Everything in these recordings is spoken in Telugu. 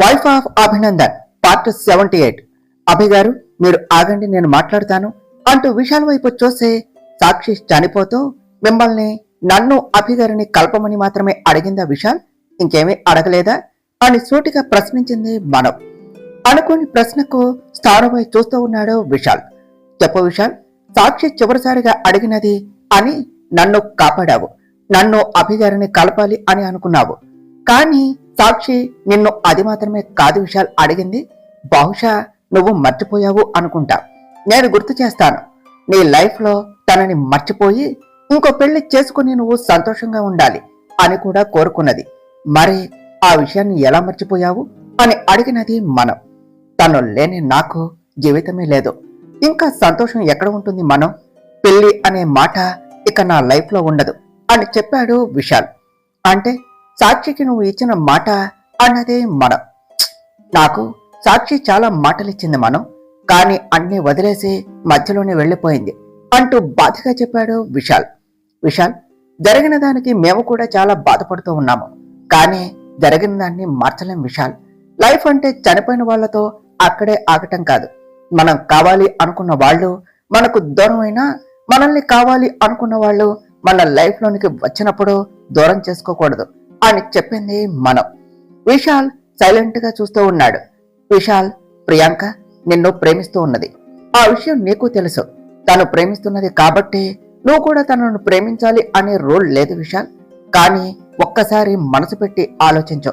Wife of Abhinandan part 78. అభి గారు, మీరు ఆగండి, నేను మాట్లాడతాను అంటూ విశాల్ వైపు చూసి, సాక్షి చనిపోతూ మిమ్మల్ని, నన్ను, అభి గారిని కలపమని మాత్రమే అడిగిందా విశాల్? ఇంకేమీ అడగలేదా అని సూటిగా ప్రశ్నించింది మనం. అనుకోని ప్రశ్నకు స్థానమై చూస్తూ ఉన్నాడు విశాల్. చెప్పు విశాల్, సాక్షి చివరిసారిగా అడిగినది అని నన్ను కాపాడావు, నన్ను అభి గారిని కలపాలి అని అనుకున్నావు. కానీ సాక్షి నిన్ను అది మాత్రమే కాదు విశాల్ అడిగింది. బహుశా నువ్వు మర్చిపోయావు అనుకుంటా. నేను గుర్తు చేస్తాను. నీ లైఫ్ లో తనని మర్చిపోయి ఇంకో పెళ్లి చేసుకుని నువ్వు సంతోషంగా ఉండాలి అని కూడా కోరుకున్నది. మరి ఆ విషయాన్ని ఎలా మర్చిపోయావు అని అడిగినది మనం. తను లేని నాకు జీవితమే లేదు, ఇంకా సంతోషం ఎక్కడ ఉంటుంది మనం? పెళ్లి అనే మాట ఇక నా లైఫ్ లో ఉండదు అని చెప్పాడు విశాల్. అంటే సాక్షికి నువ్వు ఇచ్చిన మాట అన్నదే మనం. నాకు సాక్షి చాలా మాటలిచ్చింది మనం, కానీ అన్ని వదిలేసి మధ్యలోనే వెళ్లిపోయింది అంటూ బాధగా చెప్పాడు విశాల్. విశాల్, జరిగిన దానికి మేము కూడా చాలా బాధపడుతూ ఉన్నాము, కానీ జరిగిన దాన్ని మార్చలేం విశాల్. లైఫ్ అంటే చనిపోయిన వాళ్లతో అక్కడే ఆగటం కాదు. మనం కావాలి అనుకున్న వాళ్ళు మనకు దూరమైనా, మనల్ని కావాలి అనుకున్న వాళ్ళు మన లైఫ్ లోనికి వచ్చినప్పుడు దూరం చేసుకోకూడదు అని చెప్పింది మనం. విశాల్ సైలెంట్ గా చూస్తూ ఉన్నాడు. విశాల్, ప్రియాంక నిన్ను ప్రేమిస్తూ ఉన్నది, ఆ విషయం నీకు తెలుసు. తను ప్రేమిస్తున్నది కాబట్టి నువ్వు కూడా తనను ప్రేమించాలి అనే రూల్ లేదు విశాల్. కానీ ఒక్కసారి మనసు పెట్టి ఆలోచించు.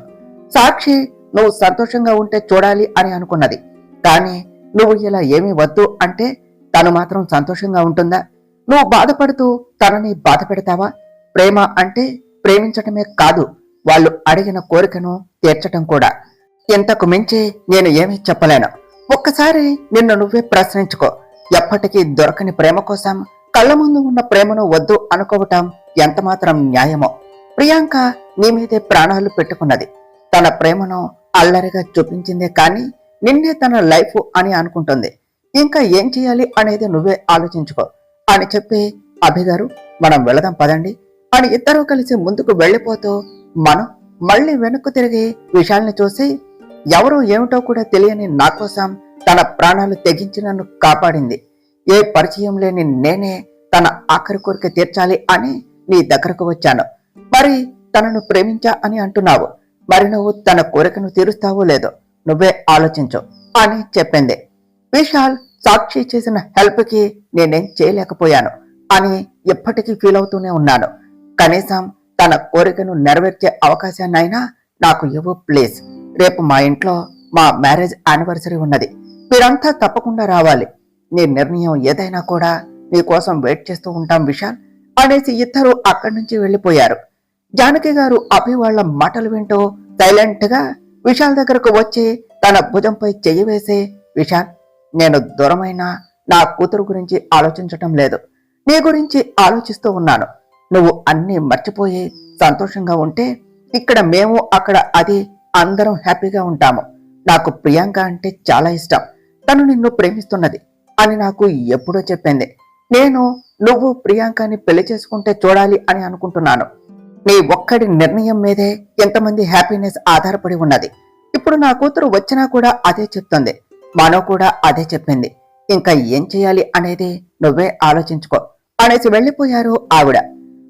సాక్షి నువ్వు సంతోషంగా ఉంటే చూడాలి అని అనుకున్నది, కానీ నువ్వు ఇలా ఏమీ వద్దు అంటే తను మాత్రం సంతోషంగా ఉంటుందా? నువ్వు బాధపడుతూ తనని బాధ పెడతావా? ప్రేమ అంటే ప్రేమించటమే కాదు, వాళ్ళు అడిగిన కోరికను తీర్చటం కూడా. ఇంతకు మించి నేను ఏమీ చెప్పలేను. ఒక్కసారి నిన్ను నువ్వే ప్రశ్నించుకో. ఎప్పటికీ దొరకని ప్రేమ కోసం కళ్ళ ముందు ఉన్న ప్రేమను వద్దు అనుకోవటం ఎంతమాత్రం న్యాయమో. ప్రియాంక నీ మీదే ప్రాణాలు పెట్టుకున్నది. తన ప్రేమను అల్లరిగా చూపించిందే కానీ నిన్నే తన లైఫ్ అని అనుకుంటుంది. ఇంకా ఏం చేయాలి అనేది నువ్వే ఆలోచించుకో అని చెప్పి, అభి గారు మనం వెళదాం పదండి అని ఇద్దరూ కలిసి ముందుకు వెళ్లిపోతూ మనం మళ్ళీ వెనక్కు తిరిగి విశాల్ని చూసి, ఎవరో ఏమిటో కూడా తెలియని నా కోసం తన ప్రాణాలు తెగించి నన్ను కాపాడింది. ఏ పరిచయం లేని నేనే తన ఆఖరి కోరిక తీర్చాలి అని నీ దగ్గరకు వచ్చాను. మరి తనను ప్రేమించా అని అంటున్నావు, మరి నువ్వు తన కోరికను తీరుస్తావో లేదో నువ్వే ఆలోచించు అని చెప్పింది. విశాల్, సాక్షి చేసిన హెల్ప్ కి నేనేం చేయలేకపోయాను అని ఎప్పటికీ ఫీల్ అవుతూనే ఉన్నాను. కనీసం తన కోరికను నెరవేర్చే అవకాశాన్నైనా నాకు ఇవ్వు ప్లీజ్. రేపు మా ఇంట్లో మా మ్యారేజ్ యానివర్సరీ ఉన్నది, మీరంతా తప్పకుండా రావాలి. నీ నిర్ణయం ఏదైనా కూడా నీ కోసం వెయిట్ చేస్తూ ఉంటాం విశాల్ అనేసి ఇద్దరు అక్కడి నుంచి వెళ్లిపోయారు. జానకి గారు అభి వాళ్ల మాటలు వింటూ సైలెంట్ గా విశాల్ దగ్గరకు వచ్చి తన భుజంపై చెయ్యి వేసి, విశాల్, నేను దూరమైన నా కూతురు గురించి ఆలోచించటం లేదు, నీ గురించి ఆలోచిస్తూ ఉన్నాను. నువ్వు అన్నీ మర్చిపోయి సంతోషంగా ఉంటే ఇక్కడ మేము, అక్కడ అది, అందరం హ్యాపీగా ఉంటాము. నాకు ప్రియాంక అంటే చాలా ఇష్టం, తను నిన్ను ప్రేమిస్తున్నది అని నాకు ఎప్పుడో చెప్పింది. నేను నువ్వు ప్రియాంకని పెళ్లి చేసుకుంటే చూడాలి అని అనుకుంటున్నాను. నీ ఒక్కడి నిర్ణయం మీదే ఎంతమంది హ్యాపీనెస్ ఆధారపడి ఉన్నది. ఇప్పుడు నా కూతురు వచ్చినా కూడా అదే చెప్తుంది, మనో కూడా అదే చెప్పింది. ఇంకా ఏం చేయాలి అనేది నువ్వే ఆలోచించుకో అనేసి వెళ్లిపోయారు ఆవిడ.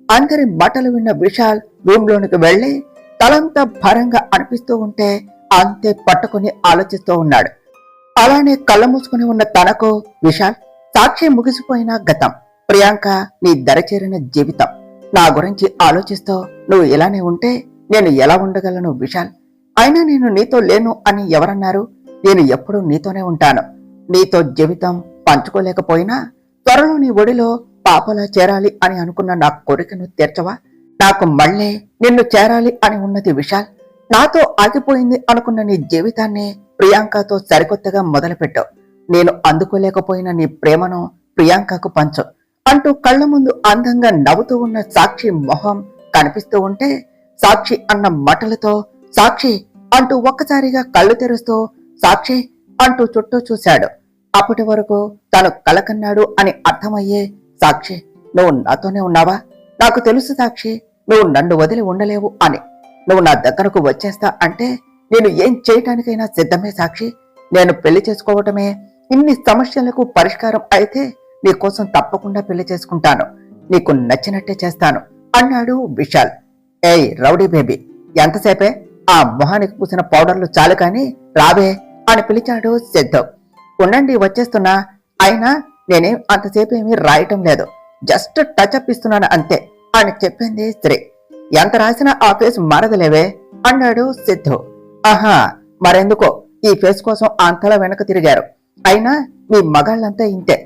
అందరి మాటలు విన్న విశాల్ రూమ్ లోనికి వెళ్లి తలంతా భారంగా అనిపిస్తూ ఉంటే అంతే పట్టుకుని ఆలోచిస్తూ ఉన్నాడు. అలానే కళ్ళ మూసుకుని ఉన్న తనకు, విశాల్, సాక్షి ముగిసిపోయిన గతం, ప్రియాంక నీ దరిచేరిన జీవితం, నా గురించి ఆలోచిస్తూ నువ్వు ఇలానే ఉంటే నేను ఎలా ఉండగలను విశాల్? అయినా నేను నీతో లేను అని ఎవరన్నారు? నేను ఎప్పుడూ నీతోనే ఉంటాను. నీతో జీవితం పంచుకోలేకపోయినా త్వరలో నీ ఒడిలో పాపలా చేరాలి అని అనుకున్న నా కోరికను తీర్చవా? నాకు మళ్ళీ నిన్ను చేరాలి అని ఉన్నది విశాల్. నాతో ఆగిపోయింది అనుకున్న నీ జీవితాన్ని ప్రియాంకతో సరికొత్తగా మొదలుపెట్టావు. నేను అందుకోలేకపోయిన నీ ప్రేమను ప్రియాంకకు పంచు అంటూ కళ్ళ ముందు అందంగా నవ్వుతూ ఉన్న సాక్షి మొహం కనిపిస్తూ ఉంటే, సాక్షి అన్న మాటలతో సాక్షి అంటూ ఒక్కసారిగా కళ్ళు తెరుస్తూ సాక్షి అంటూ చుట్టూ చూశాడు. అప్పటి వరకు తను కలకన్నాడు అని అర్థమయ్యే, సాక్షి నువ్వు నాతోనే ఉన్నావా? నాకు తెలుసు సాక్షి, నువ్వు నన్ను వదిలి ఉండలేవు అని. నువ్వు నా దగ్గరకు వచ్చేస్తా అంటే నేను ఏం చేయటానికైనా సిద్ధమే సాక్షి. నేను పెళ్లి చేసుకోవటమే ఇన్ని సమస్యలకు పరిష్కారం అయితే నీకోసం తప్పకుండా పెళ్లి చేసుకుంటాను. నీకు నచ్చినట్టే చేస్తాను అన్నాడు విశాల్. ఏయ్ రౌడీ బేబీ, ఎంతసేపే? ఆ మొహానికి పూసిన పౌడర్లు చాలు కాని రావే అని పిలిచాడు సిద్ధు. ఉండండి వచ్చేస్తున్నా. అయినా నేనేం అంతసేపు ఏమీ రాయటం లేదు, జస్ట్ టచ్అప్ ఇస్తున్నాను అంతే అని చెప్పింది శ్రీ. ఎంత రాసినా ఆ ఫేస్ మారదలేవే అన్నాడు సిద్ధు. ఆహా, మరెందుకో ఈ ఫేస్ కోసం అంతలా వెనక తిరిగారు. అయినా మీ మగాళ్ళంతా ఇంతే.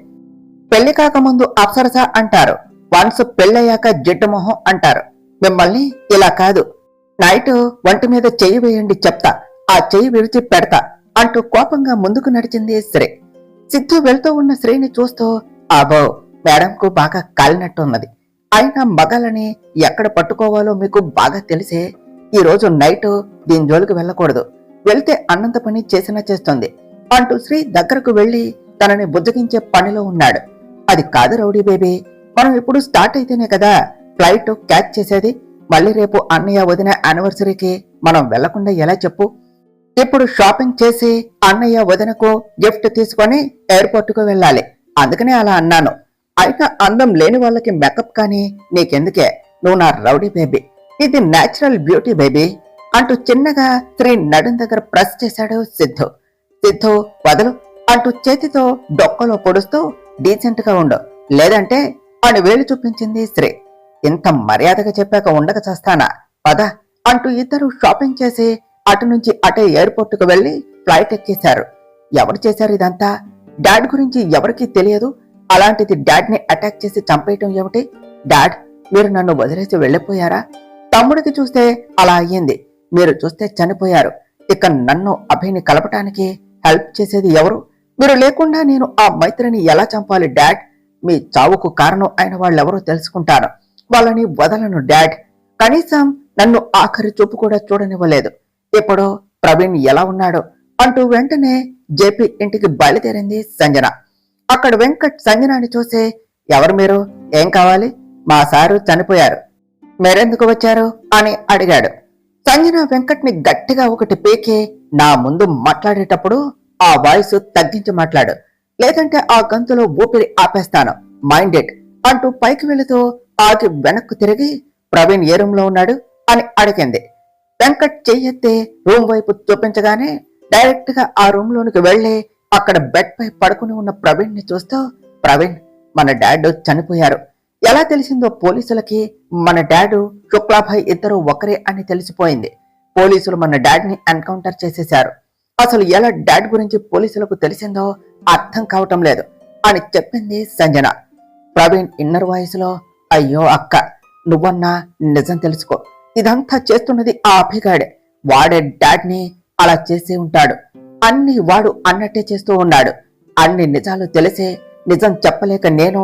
పెళ్లి కాకముందు అప్సరస అంటారు, వన్స్ పెళ్ళయ్యాక జిడ్డు మొహం అంటారు. మిమ్మల్ని ఇలా కాదు, నైట్ వంటి మీద చెయ్యి వేయండి చెప్తా, ఆ చెయ్యి విరిచి పెడతా అంటూ కోపంగా ముందుకు నడిచింది శ్రీ. సిద్ధు వెళ్తూ ఉన్న శ్రీని చూస్తూ, అబో మేడంకు బాగా కాలినట్టున్నది. అయినా మగాలని ఎక్కడ పట్టుకోవాలో మీకు బాగా తెలిసే. ఈ రోజు నైట్ దీని జోలికి వెళ్ళకూడదు, వెళ్తే అన్నంత పని చేసినా చేస్తుంది అంటూ శ్రీ దగ్గరకు వెళ్లి తనని బుజ్జగించే పనిలో ఉన్నాడు. అది కాదు రౌడీ బేబీ, మనం ఇప్పుడు స్టార్ట్ అయితేనే కదా ఫ్లైట్ క్యాచ్ చేసేది. మళ్ళీ రేపు అన్నయ్య వదిన యానివర్సరీకి మనం వెళ్లకుండా ఎలా చెప్పు? ఇప్పుడు షాపింగ్ చేసి అన్నయ్య వదినకు గిఫ్ట్ తీసుకొని ఎయిర్పోర్ట్ కు వెళ్ళాలి. అందుకనే అలా అన్నాను. అయినా అందం లేని వాళ్ళకి మేకప్ కానీ నీకెందుకే? నువ్వు నా రౌడీ బేబీ, ఇది నేచురల్ బ్యూటీ బేబీ అంటూ చిన్నగా శ్రీ నడుం దగ్గర ప్రెస్ చేశాడు సిద్ధు. సిద్ధు వదలు అంటూ చేతితో డొక్కలో పొడుస్తూ, డీసెంట్ గా ఉండు లేదంటే అని వేలు చూపించింది శ్రీ. ఇంత మర్యాదగా చెప్పాక ఉండక చేస్తానా, పద అంటూ ఇద్దరు షాపింగ్ చేసి అటు నుంచి అటే ఎయిర్పోర్ట్ కు వెళ్లి ఫ్లైట్ ఎక్కేశారు. ఎవరు చేశారు ఇదంతా? డాడ్ గురించి ఎవరికీ తెలియదు, అలాంటిది డాడ్ ని అటాక్ చేసి చంపేయటం ఏమిటి? డాడ్, మీరు నన్ను వదిలేసి వెళ్లిపోయారా? తమ్ముడికి చూస్తే అలా అయ్యింది, మీరు చూస్తే చనిపోయారు. ఇక నన్ను అభిని కలపటానికి హెల్ప్ చేసేది ఎవరు? మీరు లేకుండా నేను ఆ మైత్రిని ఎలా చంపాలి డాడ్? మీ చావుకు కారణం అయిన వాళ్ళెవరో తెలుసుకుంటాను, వాళ్ళని వదలను డాడ్. కనీసం నన్ను ఆఖరి చూపు కూడా చూడనివ్వలేదు. ఇప్పుడు ప్రవీణ్ ఎలా ఉన్నాడో అంటూ వెంటనే జేపీ ఇంటికి బయలుదేరింది సంజన. అక్కడ వెంకట్ సంజనాని చూసి, ఎవరు మీరు? ఏం కావాలి? మా సారు చనిపోయారు, మీరెందుకు వచ్చారు అని అడిగాడు. సంజన వెంకట్ ని గట్టిగా ఒకటి పీకి, నా ముందు మాట్లాడేటప్పుడు ఆ వాయిస్ తగ్గించి మాట్లాడు, లేదంటే ఆ గంతులో ఊపిరి ఆపేస్తాను, మైండ్ ఇట్ అంటూ పైకి వెళుతూ ఆగి వెనక్కు తిరిగి, ప్రవీణ్ ఏ రూమ్ లో ఉన్నాడు అని అడిగింది. వెంకట్ చెయ్యెత్తి రూమ్ వైపు చూపించగానే డైరెక్ట్ గా ఆ రూమ్ లోనికి వెళ్లి అక్కడ బెడ్ పై పడుకుని ఉన్న ప్రవీణ్ ని చూస్తూ, ప్రవీణ్, మన డాడ్ చనిపోయారు. ఎలా తెలిసిందో పోలీసులకి మన డాడు శుక్లాభాయ్ ఇద్దరు ఒకరే అని తెలిసిపోయింది. పోలీసులు మన డాడ్ ని ఎన్కౌంటర్ చేసేశారు. అసలు ఎలా డాడ్ గురించి పోలీసులకు తెలిసిందో అర్థం కావటం లేదు అని చెప్పింది సంజన. ప్రవీణ్ ఇన్నర్ వాయిస్ లో, అయ్యో అక్క, నువ్వన్నా నిజం తెలుసుకో, ఇదంతా చేస్తున్నది ఆ అభిగాడే. వాడే డాడ్ ని అలా చేసి ఉంటాడు. అన్ని వాడు అన్నట్టే చేస్తూ ఉన్నాడు. అన్ని నిజాలు తెలిసే నిజం చెప్పలేక నేను,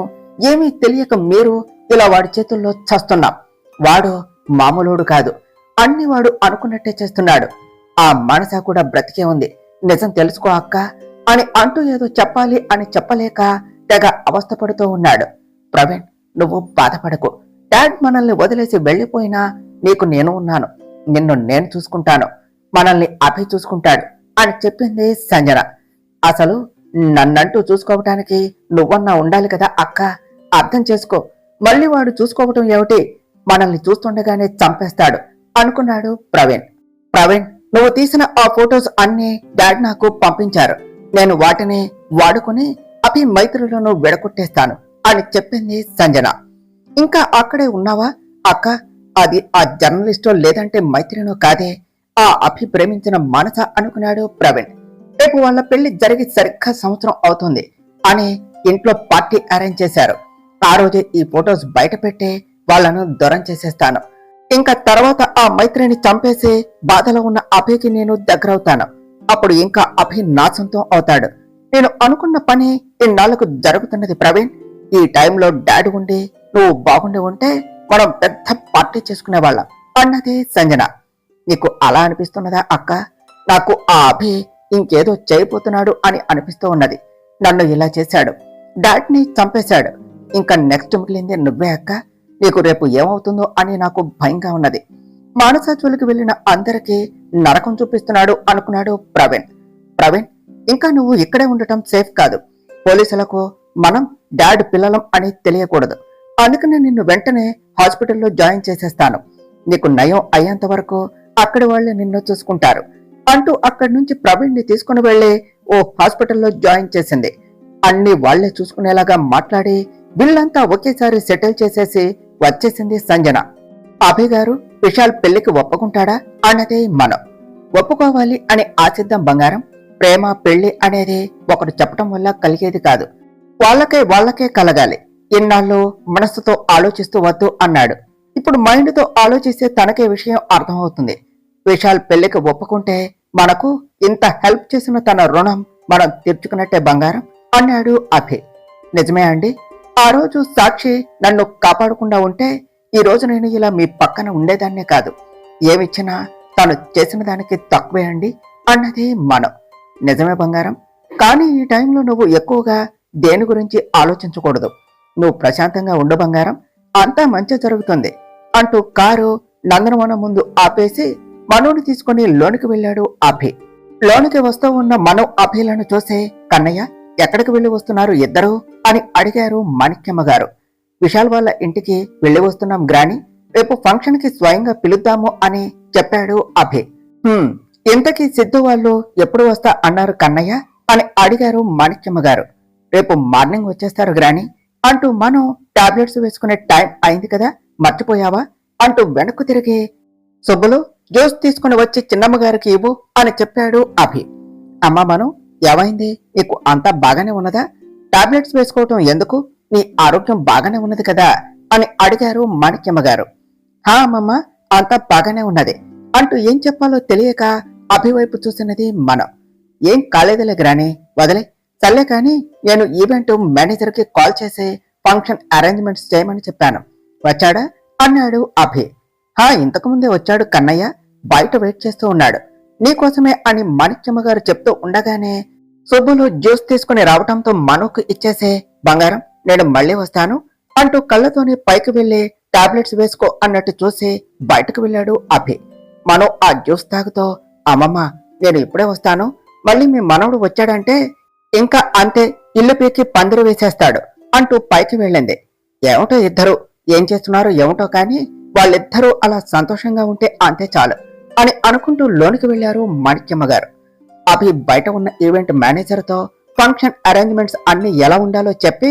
ఏమీ తెలియక మీరు ఇలా వాడి చేతుల్లో చస్తున్నాం. వాడు మామూలుడు కాదు, అన్ని వాడు అనుకున్నట్టే చేస్తున్నాడు. ఆ మనస కూడా బ్రతికే ఉంది, నిజం తెలుసుకో అక్క అని అంటూ ఏదో చెప్పాలి అని చెప్పలేక తెగ అవస్థపడుతూ ఉన్నాడు. ప్రవీణ్, నువ్వు బాధపడకు, డాడ్ మనల్ని వదిలేసి వెళ్లిపోయినా నీకు నేను ఉన్నాను, నిన్ను నేను చూసుకుంటాను, మనల్ని అభి చూసుకుంటాడు అని చెప్పింది సంజన. అసలు నన్నంటూ చూసుకోవటానికి నువ్వన్నా ఉండాలి కదా అక్క, అర్థం చేసుకో. మళ్ళీ వాడు చూసుకోవటం ఏమిటి, మనల్ని చూస్తుండగానే చంపేస్తాడు అనుకున్నాడు ప్రవీణ్. ప్రవీణ్, నువ్వు తీసిన ఆ ఫొటోస్ అన్ని డాడ్ నాకు పంపించారు, నేను వాటిని వాడుకుని అభి మైత్రులను విడగొట్టేస్తాను అని చెప్పింది సంజన. ఇంకా అక్కడే ఉన్నావా అక్క? అది ఆ జర్నలిస్టో లేదంటే మైత్రినో కాదే, ఆ అభి ప్రేమించిన మనస అనుకున్నాడు ప్రవీణ్. రేపు వాళ్ళ పెళ్లి జరిగి సరిగ్గా సంవత్సరం అవుతుంది అని ఇంట్లో పార్టీ అరేంజ్ చేశారు. ఆ రోజే ఈ ఫొటోస్ బయట పెట్టి వాళ్లను దూరం చేసేస్తాను. ఇంకా తర్వాత ఆ మైత్రిని చంపేసి బాధలో ఉన్న అభికి నేను దగ్గరవుతాను. అప్పుడు ఇంకా అభి నా సొంతం అవుతాడు. నేను అనుకున్న పని ఇన్నాళ్లకు జరుగుతున్నది ప్రవీణ్. ఈ టైంలో డాడీ ఉండి నువ్వు బాగుండి ఉంటే మనం పెద్ద పార్టీ చేసుకునేవాళ్ళం అన్నది సంజన. నీకు అలా అనిపిస్తున్నదా అక్క? నాకు ఆ అభి ఇంకేదో చేయబోతున్నాడు అని అనిపిస్తూ ఉన్నది. నన్ను ఇలా చేశాడు, డాడ్ని చంపేశాడు, ఇంకా నెక్స్ట్ మిగిలింది నువ్వే అక్క. నీకు రేపు ఏమవుతుందో అని నాకు భయంగా ఉన్నది. మానసాచులకు వెళ్లిన అందరికీ నరకం చూపిస్తున్నాడు అనుకున్నాడు ప్రవీణ్. ప్రవీణ్, ఇంకా నువ్వు ఇక్కడే ఉండటం సేఫ్ కాదు. పోలీసులకు మనం డాడ్ పిల్లలం అని తెలియకూడదు. అందుకనే నిన్ను వెంటనే హాస్పిటల్లో జాయిన్ చేసేస్తాను. నీకు నయం అయ్యేంత వరకు అక్కడి వాళ్ళే నిన్ను చూసుకుంటారు అంటూ అక్కడి నుంచి ప్రవీణ్ ని తీసుకుని వెళ్లి ఓ హాస్పిటల్లో జాయిన్ చేసింది. అన్ని వాళ్లే చూసుకునేలాగా మాట్లాడి బిల్లంతా ఒకేసారి సెటిల్ చేసేసి వచ్చేసింది సంజన. అభయ్ గారు విశాల్ పెళ్లికి ఒప్పుకుంటాడా అన్నదే మనం. ఒప్పుకోవాలి అని ఆశిద్దాం బంగారం. ప్రేమ పెళ్లి అనేది ఒకడు చెప్పటం వల్ల కలిగేది కాదు. వాళ్లకే కలగాలి. ఇన్నాళ్ళు మనస్సుతో ఆలోచిస్తూ వద్దు అన్నాడు. ఇప్పుడు మైండ్ తో ఆలోచిస్తే తనకే విషయం అర్థమవుతుంది. విశాల్ పెళ్లికి ఒప్పుకుంటే మనకు ఇంత హెల్ప్ చేసిన తన రుణం మనం తీర్చుకున్నట్టే బంగారం అన్నాడు అభయ్. నిజమే అండి. ఆ రోజు సాక్షి నన్ను కాపాడకుండా ఉంటే ఈ రోజు నేను ఇలా మీ పక్కన ఉండేదాన్నే కాదు. ఏమిచ్చినా తను చేసిన దానికి తక్కువే అండి అన్నది మనం. నిజమే బంగారం. కానీ ఈ టైంలో నువ్వు ఎక్కువగా దేని గురించి ఆలోచించకూడదు. నువ్వు ప్రశాంతంగా ఉండు బంగారం, అంతా మంచి జరుగుతుంది అంటూ కారు నందనవనం ముందు ఆపేసి మనోని తీసుకుని లోనికి వెళ్ళాడు అభయ్. లోనికి వస్తూ ఉన్న మనో అభయ్లను చూసే కన్నయ్య, ఎక్కడికి వెళ్లి వస్తున్నారు ఇద్దరు అని అడిగారు మాణిక్యమ్మ గారు. విశాల్ వాళ్ళ ఇంటికి వెళ్లి వస్తున్నాం గ్రాని, రేపు ఫంక్షన్ కి స్వయంగా పిలుద్దాము అని చెప్పాడు అభయ్. ఇంతకీ సిద్ధు వాళ్ళు ఎప్పుడు వస్తా అన్నారు కన్నయ్య అని అడిగారు మాణిక్యమ్మ గారు. రేపు మార్నింగ్ వచ్చేస్తారు గ్రాని అంటూ మనం టాబ్లెట్స్ వేసుకునే టైం అయింది కదా, మర్చిపోయావా అంటూ వెనక్కు తిరిగి సుబ్బులు జ్యూస్ తీసుకుని వచ్చి చిన్నమ్మ గారికి ఇవ్వు అని చెప్పాడు అభి. అమ్మా మనం, ఏమైంది? నీకు అంతా బాగానే ఉన్నదా? టాబ్లెట్స్ వేసుకోవటం ఎందుకు? నీ ఆరోగ్యం బాగానే ఉన్నది కదా అని అడిగారు మాణిక్యమ్మ గారు. హా అమ్మమ్మ, అంతా బాగానే ఉన్నది అంటూ ఏం చెప్పాలో తెలియక అభి వైపు చూసినది మనం. ఏం కాలేదులే గ్రాని, వదిలే. సర్లే కానీ నేను ఈవెంట్ మేనేజర్ కి కాల్ చేసి ఫంక్షన్ అరేంజ్మెంట్స్ చేయమని చెప్పాను. వచ్చాడా అన్నాడు అభి. హా, ఇంతకు ముందే వచ్చాడు కన్నయ్య, బయట వెయిట్ చేస్తూ ఉన్నాడు నీకోసమే అని మాణిక్యమ్మ గారు చెప్తూ ఉండగానే సుబ్బులు జ్యూస్ తీసుకుని రావటంతో మనోకు ఇచ్చేసే బంగారం, నేను మళ్ళీ వస్తాను అంటూ కళ్ళతోనే పైకి వెళ్లి టాబ్లెట్స్ వేసుకో అన్నట్టు చూసి బయటకు వెళ్ళాడు అభి. మనో ఆ జ్యూస్ తాగుతూ, అమ్మమ్మ నేను ఇప్పుడే వస్తాను, మళ్ళీ మీ మనవడు వచ్చాడంటే ఇంకా అంతే, ఇల్లు పీకి పందిరి వేసేస్తాడు అంటూ పైకి వెళ్ళింది. ఏమిటో ఇద్దరు ఏం చేస్తున్నారో ఏమిటో కానీ వాళ్ళిద్దరూ అలా సంతోషంగా ఉంటే అంతే చాలు అని అనుకుంటూ లోనికి వెళ్లారు మాణిక్యమ్మ గారు. అభి బయట ఉన్న ఈవెంట్ మేనేజర్ తో ఫంక్షన్ అరేంజ్మెంట్స్ అన్ని ఎలా ఉండాలో చెప్పి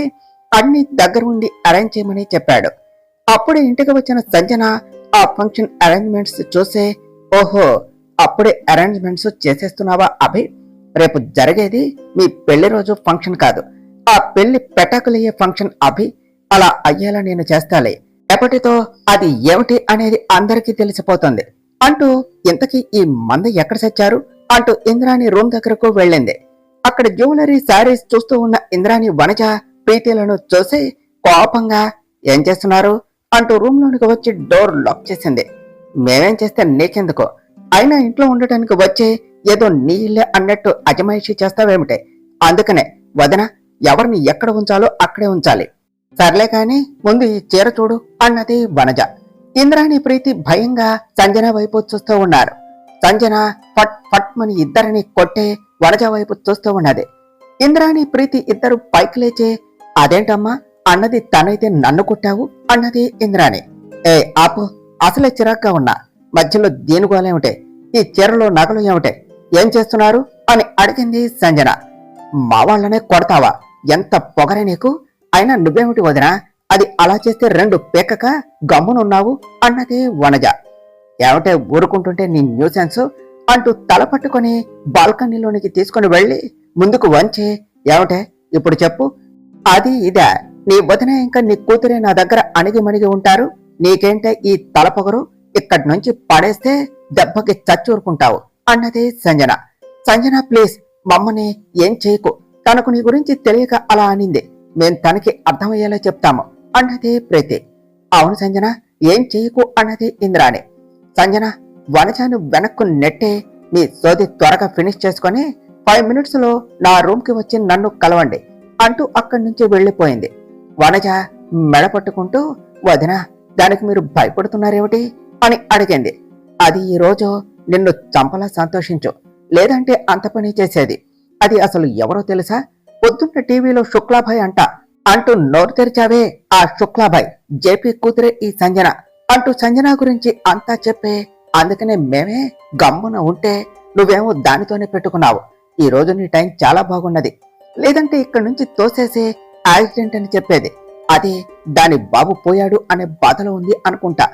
అన్ని దగ్గర ఉండి అరేంజ్ చేయమని చెప్పాడు. అప్పుడే ఇంటికి వచ్చిన సంజన ఆ ఫంక్షన్ అరేంజ్మెంట్స్ చూసే, ఓహో అప్పుడే అరేంజ్మెంట్స్ చేసేస్తున్నావా అభి? రేపు జరిగేది మీ పెళ్లి రోజు ఫంక్షన్ కాదు, ఆ పెళ్లి పెటాకులయ్యే ఫంక్షన్ అభి. అలా అయ్యేలా నేను చేస్తాలే, ఎప్పటితో అది ఏమిటి అనేది అందరికీ తెలిసిపోతుంది అంటూ ఇంతకీ ఈ మంద ఎక్కడ చచ్చారు అంటూ ఇంద్రాణి రూమ్ దగ్గరకు వెళ్ళింది. అక్కడ జ్యువెలరీ శారీస్ చూస్తూ ఉన్న ఇంద్రాణి వనజ ప్రీతిలను చూసి కోపంగా ఏం చేస్తున్నారు అంటూ రూమ్ లోనికి వచ్చి డోర్ లాక్ చేసింది. మేమేం చేస్తే నీకెందుకో, అయినా ఇంట్లో ఉండటానికి వచ్చి ఏదో నీ ఇల్లే అన్నట్టు అజమాయిషీ చేస్తావేమిటే, అందుకనే వదన ఎవరిని ఎక్కడ ఉంచాలో అక్కడే ఉంచాలి. సర్లే కాని ముందు ఈ చీర చూడు అన్నది వనజ. ఇంద్రాణి ప్రీతి భయంగా సంజన వైపు చూస్తూ ఉన్నారు. సంజన ఫట్ ఫట్ మని ఇద్దరిని కొట్టే వనజ వైపు చూస్తూ ఉన్నది. ఇంద్రాణి ప్రీతి ఇద్దరు పైకి లేచే, అదేంటమ్మా అన్నది తనైతే నన్ను కొట్టావు అన్నది ఇంద్రాణి. ఏ ఆపు, అసలే చిరాగ్గా ఉన్నా, మధ్యలో దీనిగోలేమిటే, ఈ చీరలో నగలు ఏమిటే, ఏం చేస్తున్నారు అని అడిగింది సంజన. మా వాళ్ళనే కొడతావా? ఎంత పొగరే నీకు, అయినా నువ్వేమిటి వదినా, అది అలా చేస్తే రెండు పేకక గమ్మునున్నావు అన్నది వనజ. ఏమిటే ఊరుకుంటుంటే నీ న్యూసెన్స్ అంటూ తల పట్టుకుని బాల్కనీలోనికి తీసుకుని వెళ్లి ముందుకు వంచి, ఏమిటే ఇప్పుడు చెప్పు, అది ఇదా, నీ వదిన ఇంకా నీ కూతురే నా దగ్గర అణిగి మణిగి ఉంటారు, నీకేంటే ఈ తల పొగరు, ఇక్కడి నుంచి పడేస్తే దెబ్బకి చచ్చూరుకుంటావు అన్నది సంజన. సంజన ప్లీజ్ మమ్మని ఏం చేయకు, తనకు నీ గురించి తెలియక అలా అనింది, మేం తనకి అర్థమయ్యేలా చెప్తాము అన్నది ప్రీతి. అవును సంజన ఏం చేయకు అన్నది ఇంద్రాణి. సంజన వనజాను వెనక్కు నెట్టే, మీ సోది త్వరగా ఫినిష్ చేసుకుని 5 minutes లో నా రూమ్ కి వచ్చి నన్ను కలవండి అంటూ అక్కడి నుంచి వెళ్లిపోయింది. వనజ మెడ పట్టుకుంటూ, వదినా దానికి మీరు భయపడుతున్నారేమిటి అని అడిగింది. అది ఈరోజు నిన్ను చంపలా సంతోషించు, లేదంటే అంత పని చేసేది. అది అసలు ఎవరో తెలుసా? పొద్దున్న టీవీలో శుక్లాభాయ్ అంట అంటూ నోరు తెరిచావే, ఆ శుక్లాభాయ్ జేపీ కూతురే ఈ సంజన అంటూ సంజన గురించి అంతా చెప్పే. అందుకనే మేమే గమ్మున ఉంటే నువ్వేమో దానితోనే పెట్టుకున్నావు. ఈ రోజు నీ టైం చాలా బాగున్నది, లేదంటే ఇక్కడి నుంచి తోసేసి యాక్సిడెంట్ అని చెప్పేది. అది దాని బాబు పోయాడు అనే బాధలో ఉంది అనుకుంటా.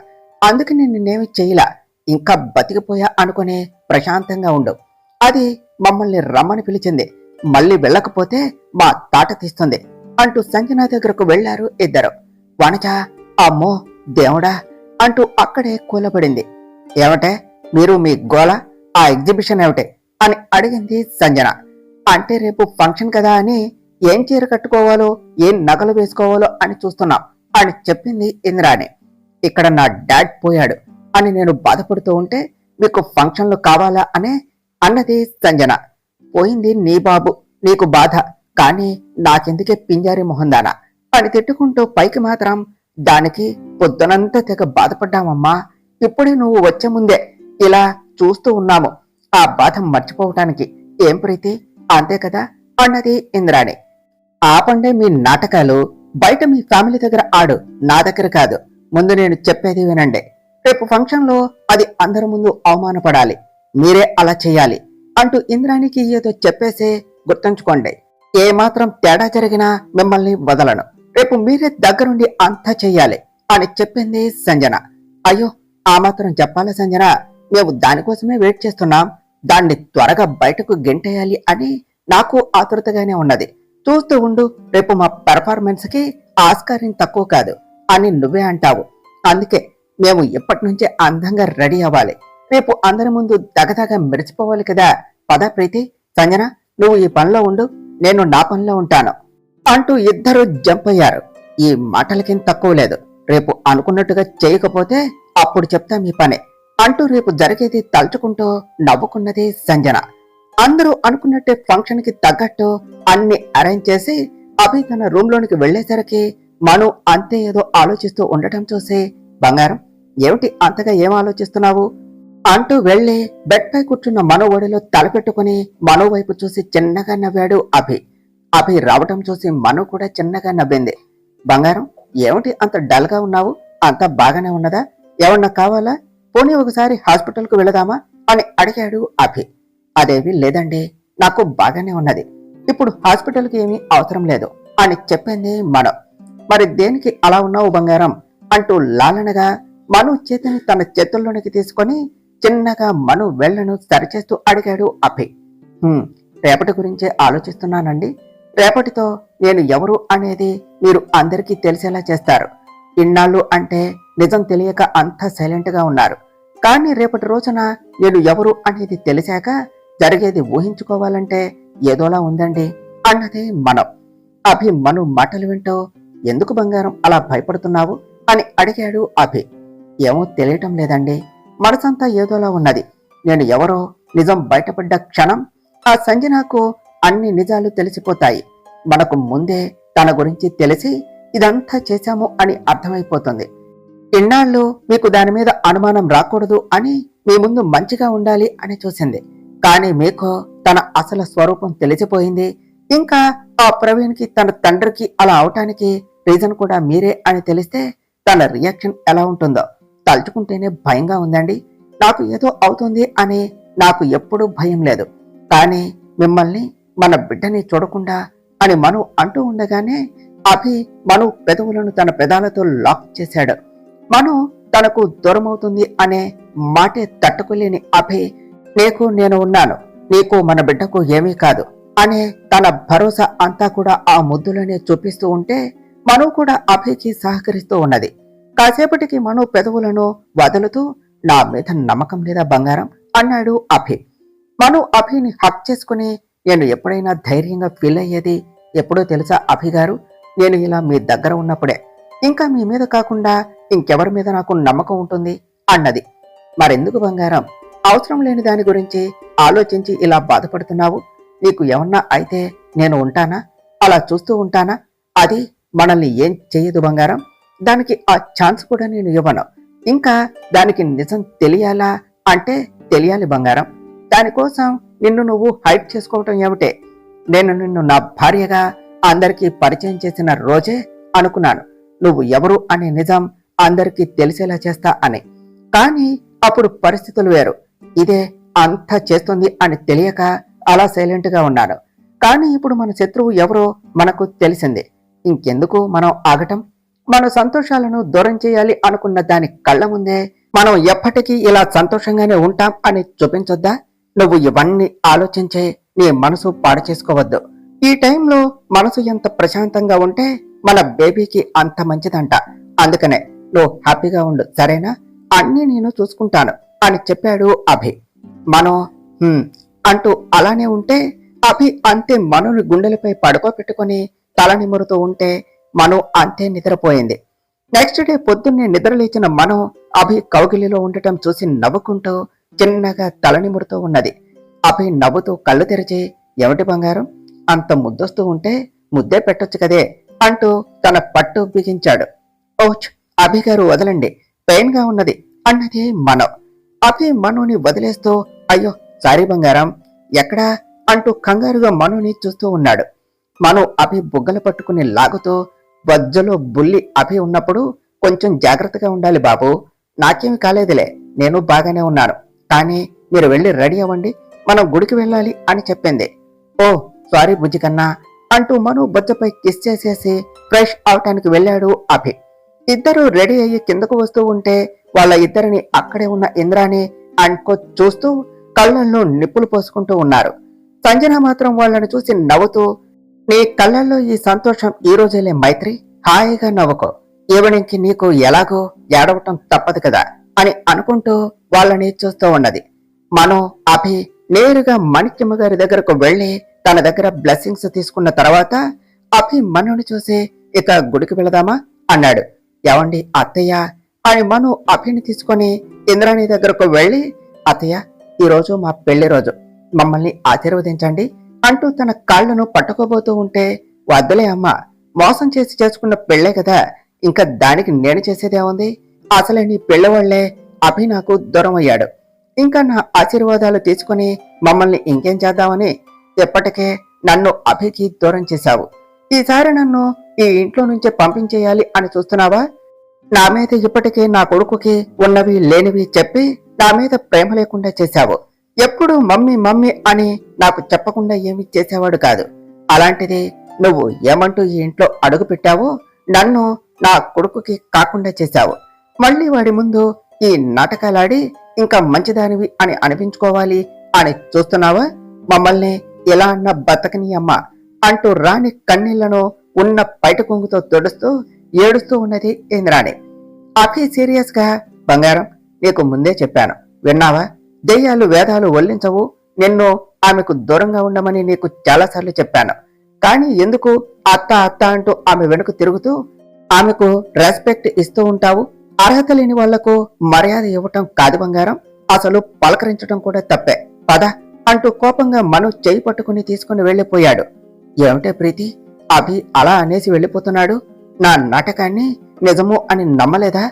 అందుకని నిన్నేమి చెయ్యలా, ఇంకా బతికిపోయా అనుకునే ప్రశాంతంగా ఉండు. అది మమ్మల్ని రమ్మని పిలిచింది, మళ్ళీ వెళ్ళకపోతే మా తాట తీస్తుంది అంటూ సంజన దగ్గరకు వెళ్లారు ఇద్దరు. వనజ అమ్మో దేవుడా అంటూ అక్కడే కూలబడింది. ఏమిటే మీరు మీ గోల, ఆ ఎగ్జిబిషన్ ఏమిటే అని అడిగింది సంజన. అంటే రేపు ఫంక్షన్ కదా అని ఏం చీర కట్టుకోవాలో, ఏం నగలు వేసుకోవాలో అని చూస్తున్నాం అని చెప్పింది ఇంద్రాణి. ఇక్కడ నా డాడ్ పోయాడు అని నేను బాధపడుతూ ఉంటే మీకు ఫంక్షన్లు కావాలా అనే అన్నది సంజన. పోయింది నీ బాబు, నీకు బాధ, కానీ నాకెందుకే పింజారి మొహందానా అని తిట్టుకుంటూ పైకి మాత్రం దానికి పొద్దునంతా తెగ బాధపడ్డామమ్మా. ఇప్పుడే నువ్వు వచ్చే ముందే ఇలా చూస్తూ ఉన్నాము, ఆ బాధ మర్చిపోవటానికి. ఏం ప్రీతి, అంతే కదా అన్నది ఇంద్రాణి. ఆపండే మీ నాటకాలు, బయట మీ ఫ్యామిలీ దగ్గర ఆడు, నా దగ్గర కాదు. ముందు నేను చెప్పేది వినండి. రేపు ఫంక్షన్ లో అది అందరి ముందు అవమానపడాలి, మీరే అలా చెయ్యాలి అంటూ ఇంద్రాణికి ఏదో చెప్పేసే. గుర్తుంచుకోండి, ఏమాత్రం తేడా జరిగినా మిమ్మల్ని వదలను. రేపు మీరే దగ్గరుండి అంతా చెయ్యాలి అని చెప్పింది సంజన. అయ్యో ఆ మాత్రం చెప్పాలా సంజన, మేము దానికోసమే వెయిట్ చేస్తున్నాం. దాన్ని త్వరగా బయటకు గెంటేయాలి అని నాకు ఆతృతగానే ఉన్నది. చూస్తూ ఉండు, రేపు మా పెర్ఫార్మెన్స్ కి ఆస్కారం తక్కువ కాదు అని నువ్వే అంటావు. అందుకే మేము ఇప్పటి నుంచే అందంగా రెడీ అవ్వాలి. రేపు అందరి ముందు దగదగా మెరిచిపోవాలి కదా. పద ప్రీతి, సంజన నువ్వు ఈ పనిలో ఉండు, నేను నా పనిలో ఉంటాను అంటూ ఇద్దరు జంప్ అయ్యారు. ఈ మాటలకేం తక్కువ లేదు. రేపు అనుకున్నట్టుగా చేయకపోతే అప్పుడు చెప్తా మీ పని అంటూ రేపు జరిగేది తలుచుకుంటూ నవ్వుకున్నది సంజన. అందరూ అనుకున్నట్టే ఫంక్షన్ కి తగ్గట్టు అన్ని అరేంజ్ చేసి అభి తన రూమ్ లోనికి వెళ్లేసరికి మను అంతే ఏదో ఆలోచిస్తూ ఉండటం చూసి, బంగారం ఏమిటి అంతగా ఏం ఆలోచిస్తున్నావు అంటూ వెళ్లి బెడ్ పై కూర్చున్న మను ఒడిలో తలపెట్టుకుని మను వైపు చూసి చిన్నగా నవ్వాడు అభి. అభి రావటం చూసి మను కూడా చిన్నగా నవ్వింది. బంగారం ఏమిటి అంత డల్ గా ఉన్నావు, అంతా బాగానే ఉన్నదా, ఏమన్నా కావాలా, పోనీ ఒకసారి హాస్పిటల్ కు వెళదామా అని అడిగాడు అభి. అదేవి లేదండి, నాకు బాగానే ఉన్నది, ఇప్పుడు హాస్పిటల్ కి ఏమీ అవసరం లేదు అని చెప్పింది మను. మరి దేనికి అలా ఉన్నావు బంగారం అంటూ లాలనగా మను చేతిని తన చేతుల్లోనికి తీసుకొని చిన్నగా మను వెళ్లను సరిచేస్తూ అడిగాడు అభి. రేపటి గురించే ఆలోచిస్తున్నానండి. రేపటితో నేను ఎవరు అనేది మీరు అందరికీ తెలిసేలా చేస్తారు. ఇన్నాళ్ళు అంటే నిజం తెలియక అంతా సైలెంట్ గా ఉన్నారు, కానీ రేపటి రోజున నేను ఎవరు అనేది తెలిసాక జరిగేది ఊహించుకోవాలంటే ఏదోలా ఉందండి అన్నది మనం. అభి మను మాటలు వింటూ, ఎందుకు బంగారం అలా భయపడుతున్నావు అని అడిగాడు అభి. ఏమో తెలియటం లేదండి, మనసంతా ఏదోలా ఉన్నది. నేను ఎవరో నిజం బయటపడ్డ క్షణం ఆ సంజనకు అన్ని నిజాలు తెలిసిపోతాయి. మనకు ముందే తన గురించి తెలిసి ఇదంతా చేశాము అని అర్థమైపోతుంది. ఇన్నాళ్ళు మీకు దాని మీద అనుమానం రాకూడదు అని మీ ముందు మంచిగా ఉండాలి అని చూసింది, కానీ మీకు తన అసలు స్వరూపం తెలిసిపోయింది. ఇంకా ఆ ప్రవీణ్ కి తన తండ్రికి అలా అవటానికి రీజన్ కూడా మీరే అని తెలిస్తే తన రియాక్షన్ ఎలా ఉంటుందో తలుచుకుంటేనే భయంగా ఉందండి. నాకు ఏదో అవుతుంది అని నాకు ఎప్పుడూ భయం లేదు, కానీ మిమ్మల్ని మన బిడ్డని చూడకుండా అని మను అంటూ ఉండగానే అభి మను పెదవులను తన పెదాలతో లాక్ చేశాడు. మను తనకు దూరమవుతుంది అనే మాటే తట్టుకోలేని అభి, నీకు నేను ఉన్నాను, నీకు మన బిడ్డకు ఏమీ కాదు అనే తన భరోసా అంతా కూడా ఆ ముద్దులోనే చూపిస్తూ ఉంటే మను కూడా అభికి సహకరిస్తూ ఉన్నది. కాసేపటికి మను పెదవులను వదులుతూ, నా మీద నమ్మకం లేదా బంగారం అన్నాడు అభి. మను అభిని హక్ చేసుకుని, నేను ఎప్పుడైనా ధైర్యంగా ఫీల్ అయ్యేది ఎప్పుడో తెలుసా అభి గారు, నేను ఇలా మీ దగ్గర ఉన్నప్పుడే. ఇంకా మీ మీద కాకుండా ఇంకెవరి మీద నాకు నమ్మకం ఉంటుంది అన్నది. మరెందుకు బంగారం అవసరం లేని దాని గురించి ఆలోచించి ఇలా బాధపడుతున్నావు? నీకు ఏమన్నా అయితే నేను ఉంటానా, అలా చూస్తూ ఉంటానా? అది మనల్ని ఏం చెయ్యదు బంగారం, దానికి ఆ ఛాన్స్ కూడా నేను ఇవ్వను. ఇంకా దానికి నిజం తెలియాలా అంటే తెలియాలి బంగారం. దానికోసం నిన్ను నువ్వు హైడ్ చేసుకోవటం ఏమిటే? నేను నిన్ను నా భార్యగా అందరికీ పరిచయం చేసిన రోజే అనుకున్నాను నువ్వు ఎవరు అనే నిజం అందరికీ తెలిసేలా చేస్తా అని. కానీ అప్పుడు పరిస్థితులు వేరు. ఇదే అంతా చేస్తుంది అని తెలియక అలా సైలెంట్ గా ఉన్నాను. కానీ ఇప్పుడు మన శత్రువు ఎవరో మనకు తెలిసింది. ఇంకెందుకు మనం ఆగటం? మన సంతోషాలను దూరం చేయాలి అనుకున్న దాని కళ్ళ ముందే మనం ఎప్పటికీ ఇలా సంతోషంగానే ఉంటాం అని చూపించొద్దా? నువ్వు ఇవన్నీ ఆలోచించే నీ మనసు పాడు చేసుకోవద్దు. ఈ టైంలో మనసు ఎంత ప్రశాంతంగా ఉంటే మన బేబీకి అంత మంచిదంట. అందుకనే నువ్వు హ్యాపీగా ఉండు, సరేనా? అన్నీ నేను చూసుకుంటాను అని చెప్పాడు అభి. మనో అంటూ అలానే ఉంటే అభి అంతే మనుని గుండెలపై పడుకోబెట్టుకుని తల నిమురుతూ ఉంటే మను అంతే నిద్రపోయింది. నెక్స్ట్ డే పొద్దున్నే నిద్రలేచిన మను అభి కౌగిలిలో ఉండటం చూసి నవ్వుకుంటూ చిన్నగా తల నిమురుతూ ఉన్నది. అభి నవ్వుతూ కళ్ళు తెరిచి, ఏమిటి బంగారం, అంత ముద్దొస్తూ ఉంటే ముద్దే పెట్టొచ్చు కదే అంటూ తన పట్టు బిగించాడు. ఓచ్, అభి గారు వదలండి, పెయిన్ గా ఉన్నది అన్నది మనో. అభి మనుని వదిలేస్తూ, అయ్యో సారీ బంగారం, ఎక్కడా అంటూ కంగారుగా మనుని చూస్తూ ఉన్నాడు. మను అభి బుగ్గలు పట్టుకుని లాగుతూ, వజ్జలో బుల్లి అభి ఉన్నప్పుడు కొంచెం జాగ్రత్తగా ఉండాలి బాబు. నాకేమి కాలేదులే, నేను బాగానే ఉన్నాను. కానీ మీరు వెళ్ళి రెడీ అవ్వండి, మనం గుడికి వెళ్ళాలి అని చెప్పింది. ఓ సారీ బుజ్జి కన్నా అంటూ మను బొజ్జపై కిస్ చేసేసి ఫ్రెష్ అవటానికి వెళ్ళాడు అభి. ఇద్దరు రెడీ అయ్యి కిందకు వస్తూ ఉంటే వాళ్ళ ఇద్దరిని అక్కడే ఉన్న ఇంద్రాని అండ్కో చూస్తూ కళ్ళల్లో నిప్పులు పోసుకుంటూ ఉన్నారు. సంజన మాత్రం వాళ్ళని చూసి నవ్వుతూ, నీ కళ్ళల్లో ఈ సంతోషం ఈ రోజేలే మైత్రి, హాయిగా నవ్వుకో, ఈవినింగ్కి నీకు ఎలాగో ఏడవటం తప్పదు కదా అని అనుకుంటూ వాళ్ళని చూస్తూ ఉన్నది. మనో అభి నేరుగా మణిక్యమ్మ గారి దగ్గరకు వెళ్లి తన దగ్గర బ్లెస్సింగ్స్ తీసుకున్న తర్వాత అభి మనుని చూసి, ఇక గుడికి వెళదామా అన్నాడు. ఏవండి అత్తయ్య అని మను అభిని తీసుకొని ఇంద్రాణి దగ్గరకు వెళ్లి, అత్తయ్య ఈరోజు మా పెళ్లి రోజు, మమ్మల్ని ఆశీర్వదించండి అంటూ తన కాళ్లను పట్టుకోబోతూ ఉంటే, వద్దులే అమ్మ, మోసం చేసి చేసుకున్న పెళ్లే కదా, ఇంకా దానికి నేను చేసేదేముంది, అసలే నీ పెళ్లి వాళ్లే అభి నాకు దూరం అయ్యాడు, ఇంకా నా ఆశీర్వాదాలు తీసుకుని మమ్మల్ని ఇంకేం చేద్దామని ఎప్పటికే నన్ను అభికి దూరం చేశావు. ఈసారి నన్ను ఈ ఇంట్లో నుంచే పంపించేయాలి అని చూస్తున్నావా? నా మీద ఇప్పటికే నా కొడుకుకి ఉన్నవి లేనివి చెప్పి నా మీద ప్రేమ లేకుండా చేశావు. ఎప్పుడు మమ్మీ మమ్మీ అని నాకు చెప్పకుండా ఏమీ చేసేవాడు కాదు. అలాంటిది నువ్వు ఏమంటూ ఈ ఇంట్లో అడుగు పెట్టావో నన్ను నా కొడుకుకి కాకుండా చేశావు. మళ్ళీ వాడి ముందు ఈ నాటకాలాడి ఇంకా మంచిదానివి అని అనిపించుకోవాలి అని చూస్తున్నావా? మమ్మల్ని ఇలా అన్న బతకని అమ్మ అంటూ రాణి కన్నీళ్లను ఉన్న బయట కొంగుతో తొడుస్తూ ఏడుస్తూ ఉన్నది ఇంద్రాణి. అభి సీరియస్ గా, బంగారం నీకు ముందే చెప్పాను, విన్నావా? దెయ్యాలు వేదాలు వల్లించవు, నిన్ను ఆమెకు దూరంగా ఉండమని నీకు చాలాసార్లు చెప్పాను. కానీ ఎందుకు అత్త అత్త అంటూ ఆమె వెనుక తిరుగుతూ ఆమెకు రెస్పెక్ట్ ఇస్తూ ఉంటావు? అర్హత లేని వాళ్లకు మర్యాద ఇవ్వటం కాదు బంగారం, అసలు పలకరించడం కూడా తప్పే. పద అంటూ కోపంగా మను చేయి పట్టుకుని తీసుకుని వెళ్లిపోయాడు. ఏమిటే ప్రీతి, అభి అలా అనేసి వెళ్లిపోతున్నాడు? నా నాటకాన్ని నిజము అని నమ్మలేదా?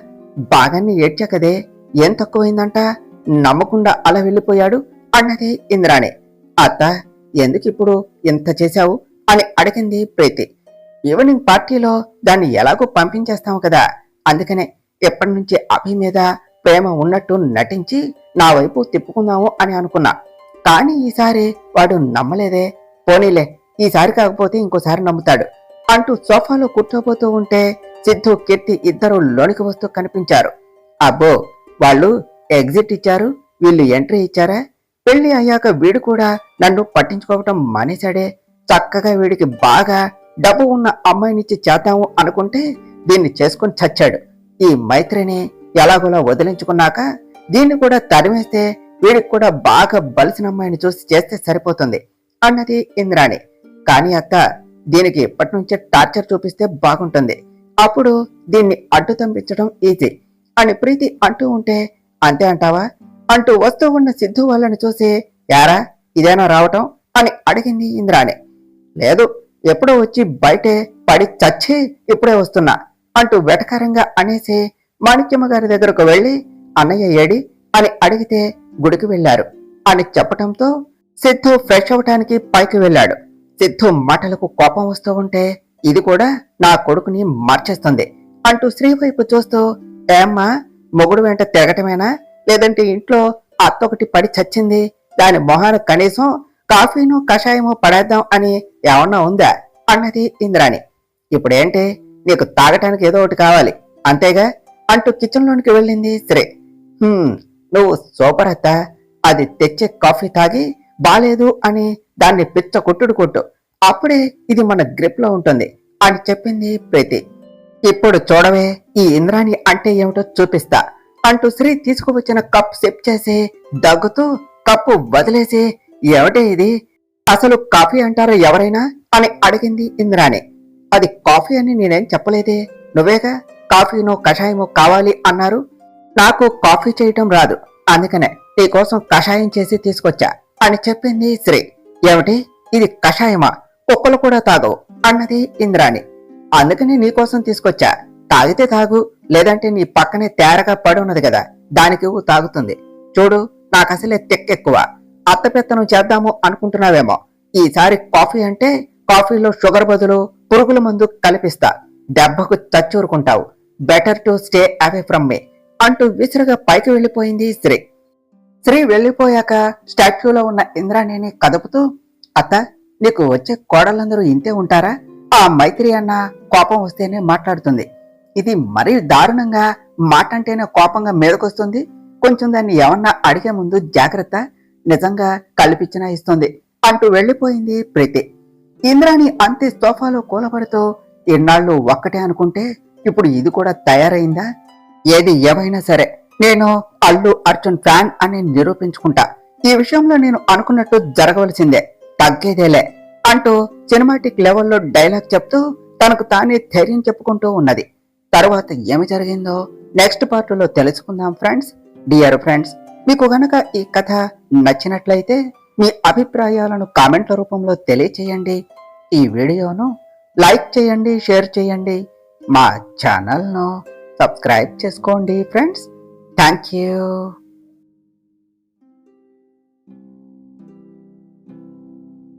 బాగాన్ని ఏడ్చాకదే, ఏం తక్కువైందంట, నమ్మకుండా అలా వెళ్లిపోయాడు అన్నది ఇంద్రాణి. అత్త ఎందుకిప్పుడు ఇంత చేశావు అని అడిగింది ప్రీతి. ఈవినింగ్ పార్టీలో దాన్ని ఎలాగో పంపించేస్తావు కదా, అందుకనే ఎప్పటి నుంచి అభి మీద ప్రేమ ఉన్నట్టు నటించి నా వైపు తిప్పుకుందాము అని అనుకున్నా. కానీ ఈసారి వాడు నమ్మలేదే. పోనీలే, ఈసారి కాకపోతే ఇంకోసారి నమ్ముతాడు అంటూ సోఫాలో కూర్చోబోతూ ఉంటే సిద్ధు కీర్తి ఇద్దరు లోనికి వస్తూ కనిపించారు. అబ్బో, వాళ్ళు ఎగ్జిట్ ఇచ్చారు, వీళ్ళు ఎంట్రీ ఇచ్చారా? పెళ్లి అయ్యాక వీడు కూడా నన్ను పట్టించుకోవటం మానేశాడే. చక్కగా వీడికి బాగా డబ్బు ఉన్న అమ్మాయినిచ్చి చేద్దాము అనుకుంటే దీన్ని చేసుకుని చచ్చాడు. ఈ మైత్రిని ఎలాగోలా వదిలించుకున్నాక దీన్ని కూడా తరిమేస్తే వీడికి కూడా బాగా బలిసిన అమ్మాయిని చూసి చేస్తే సరిపోతుంది అన్నది ఇంద్రాణి. కానీ అత్త, దీనికి ఇప్పటి నుంచే టార్చర్ చూపిస్తే బాగుంటుంది, అప్పుడు దీన్ని అడ్డు తంపించడం ఈజీ అని ప్రీతి అంటూ ఉంటే, అంతే అంటావా అంటూ వస్తూ ఉన్న సిద్ధు వాళ్ళని చూసి, యారా ఇదేనా రావటం అని అడిగింది ఇంద్రాణి. లేదు, ఎప్పుడో వచ్చి బయటే పడి చచ్చి ఇప్పుడే వస్తున్నా అంటూ వెటకారంగా అనేసి మాణిక్యమ్మ గారి దగ్గరకు వెళ్లి, అన్నయ్య ఏడి అని అడిగితే గుడికి వెళ్లారు అని చెప్పటంతో సిద్ధు ఫ్రెష్ అవటానికి పైకి వెళ్ళాడు. సిద్ధు మాటలకు కోపం వస్తూ ఉంటే ఇది కూడా నా కొడుకుని మార్చేస్తుంది అంటూ శ్రీ వైపు చూస్తూ, ఏమ్మా మొగుడు వెంట తిరగటమేనా, లేదంటే ఇంట్లో అత్తొకటి పడి చచ్చింది, దాని మొహాన కనీసం కాఫీను కషాయము పడేద్దాం అని ఏమన్నా ఉందా అన్నది ఇంద్రాణి. ఇప్పుడేంటి, నీకు తాగటానికి ఏదో ఒకటి కావాలి అంతేగా అంటూ కిచెన్లోనికి వెళ్ళింది శ్రీ. నువ్వు సూపర్ అత్త, అది తెచ్చే కాఫీ తాగి బాలేదు అని దాన్ని పిచ్చ కొట్టుడు కొట్టు, అప్పుడే ఇది మన గ్రిప్ లో ఉంటుంది అని చెప్పింది ప్రీతి. ఇప్పుడు చూడవే ఈ ఇంద్రాణి అంటే ఏమిటో చూపిస్తా అంటూ శ్రీ తీసుకువచ్చిన కప్ సిప్ చేసి దగ్గుతూ కప్పు వదిలేసి, ఏమిటే ఇది, అసలు కాఫీ అంటారో ఎవరైనా అని అడిగింది ఇంద్రాణి. అది కాఫీ అని నేనేం చెప్పలేదే, నువ్వేగా కాఫీనో కషాయమో కావాలి అన్నారు. నాకు కాఫీ చేయటం రాదు, అందుకనే నీకోసం కషాయం చేసి తీసుకొచ్చా అని చెప్పింది శ్రీ. ఏమిటి, ఇది కషాయమా, కుక్కలు కూడా తాగవు అన్నది ఇంద్రాణి. అందుకని నీకోసం తీసుకొచ్చా, తాగితే తాగు, లేదంటే నీ పక్కనే తేరగా పడి ఉన్నది కదా, దానికి తాగుతుంది. చూడు, నాకసలే తెక్కెక్కువ, అత్తపెత్తనం చేద్దాము అనుకుంటున్నావేమో. ఈసారి కాఫీ అంటే కాఫీలో షుగర్ బదులు పురుగుల మందు కలిపిస్తా, దెబ్బకు చచ్చూరుకుంటావు. Better to stay away from me అంటూ విసురుగా పైకి వెళ్లిపోయింది శ్రీ. శ్రీ వెళ్లిపోయాక స్టాచ్యూలో ఉన్న ఇంద్రాణిని కదుపుతూ, అత్త నీకు వచ్చే కోడలందరూ ఇంతే ఉంటారా, ఆ మైత్రి అన్న కోపం వస్తేనే మాట్లాడుతుంది, ఇది మరీ దారుణంగా మాటంటేనే కోపంగా మీదకొస్తుంది, కొంచెం దాన్ని ఏమన్నా అడిగే ముందు జాగ్రత్త, నిజంగా కల్పించినా ఇస్తుంది అంటూ వెళ్లిపోయింది ప్రీతి. ఇంద్రాణి అంతే సోఫాలో కూలబడుతూ, ఇన్నాళ్ళు ఒక్కటే అనుకుంటే ఇప్పుడు ఇది కూడా తయారైందా, ఏది ఏమైనా సరే నేను అల్లు అర్జున్ ఫ్యాన్ అని నిరూపించుకుంటా, ఈ విషయంలో నేను అనుకున్నట్టు జరగవలసిందే, తగ్గేదేలే అంటూ సినిమాటిక్ లెవెల్లో డైలాగ్ చెప్తూ తనకు తానే ధైర్యం చెప్పుకుంటూ ఉన్నది. తర్వాత ఏమి జరిగిందో నెక్స్ట్ పార్ట్లో తెలుసుకుందాం ఫ్రెండ్స్. డియర్ ఫ్రెండ్స్, మీకు గనక ఈ కథ నచ్చినట్లయితే మీ అభిప్రాయాలను కామెంట్ల రూపంలో తెలియచేయండి. ఈ వీడియోను లైక్ చేయండి, షేర్ చేయండి, మా ఛానల్ను సబ్స్క్రైబ్ చేసుకోండి ఫ్రెండ్స్. Thank you.